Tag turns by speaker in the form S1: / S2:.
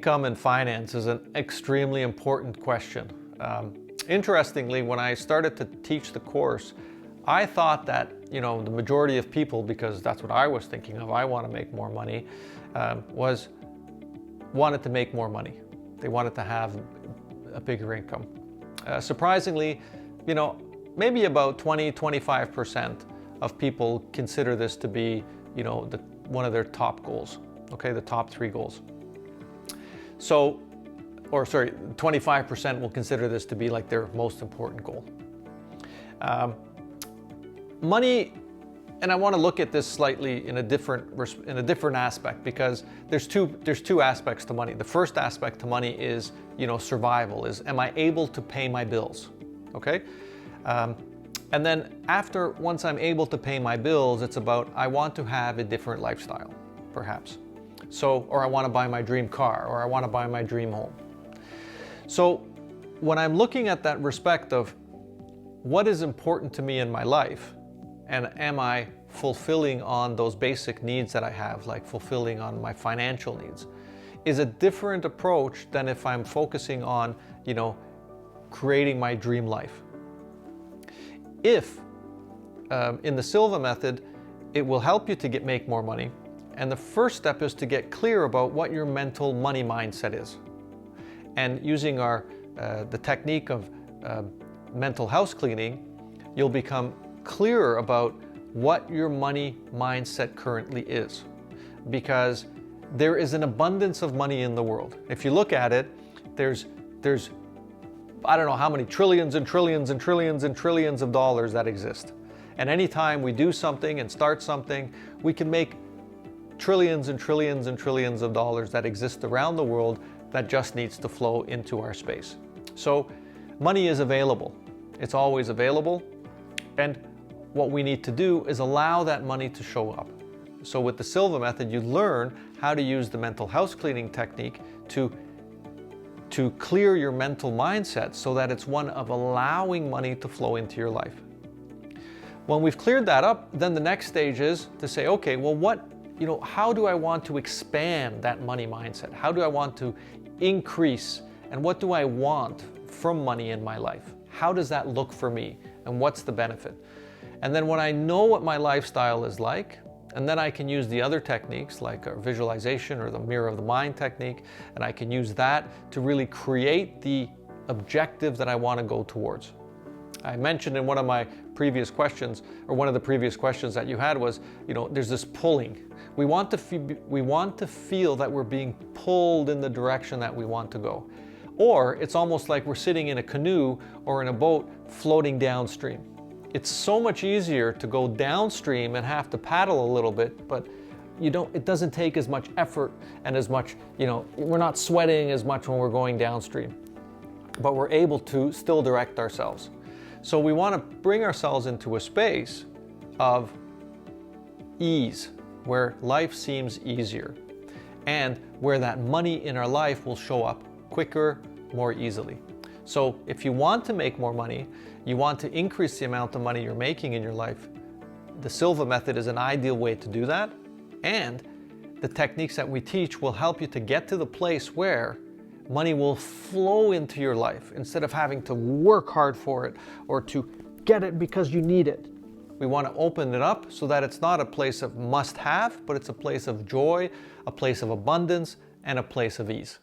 S1: income and finance is an extremely important question. Interestingly, when I started to teach the course, I thought that, the majority of people, because that's what I was thinking of, I want to make more money, wanted to make more money. They wanted to have a bigger income. Surprisingly, maybe about 20-25% of people consider this to be, one of their top goals, okay, the top 3 goals. So, 25% will consider this to be like their most important goal. Money, and I want to look at this slightly in a different aspect, because there's two aspects to money. The first aspect to money is, survival, is am I able to pay my bills, okay? And then once I'm able to pay my bills, it's about I want to have a different lifestyle, perhaps. So, or I want to buy my dream car, or I want to buy my dream home. So when I'm looking at that respect of what is important to me in my life, and am I fulfilling on those basic needs that I have, like fulfilling on my financial needs, is a different approach than if I'm focusing on, creating my dream life. If in the Silva Method, it will help you to make more money. And the first step is to get clear about what your mental money mindset is. And using the technique of mental house cleaning, you'll become clearer about what your money mindset currently is. Because there is an abundance of money in the world. If you look at it, there's I don't know how many trillions and trillions and trillions and trillions of dollars that exist. And anytime we do something and start something, we can make trillions and trillions and trillions of dollars that exist around the world that just needs to flow into our space. So money is available. It's always available. And what we need to do is allow that money to show up. So with the Silva Method, you learn how to use the mental house cleaning technique to clear your mental mindset so that it's one of allowing money to flow into your life. When we've cleared that up, then the next stage is to say, okay, well, how do I want to expand that money mindset? How do I want to increase? And what do I want from money in my life? How does that look for me? And what's the benefit? And then when I know what my lifestyle is like, and then I can use the other techniques like visualization or the mirror of the mind technique, and I can use that to really create the objective that I want to go towards. I mentioned in one of my previous questions, or one of the previous questions that you had was, there's this pulling. We want to feel that we're being pulled in the direction that we want to go. Or it's almost like we're sitting in a canoe or in a boat floating downstream. It's so much easier to go downstream and have to paddle a little bit, but it doesn't take as much effort and as much, we're not sweating as much when we're going downstream, but we're able to still direct ourselves. So we want to bring ourselves into a space of ease, where life seems easier, and where that money in our life will show up quicker, more easily. So if you want to make more money, you want to increase the amount of money you're making in your life, the Silva Method is an ideal way to do that. And the techniques that we teach will help you to get to the place where money will flow into your life instead of having to work hard for it or to get it because you need it. We want to open it up so that it's not a place of must-have, but it's a place of joy, a place of abundance, and a place of ease.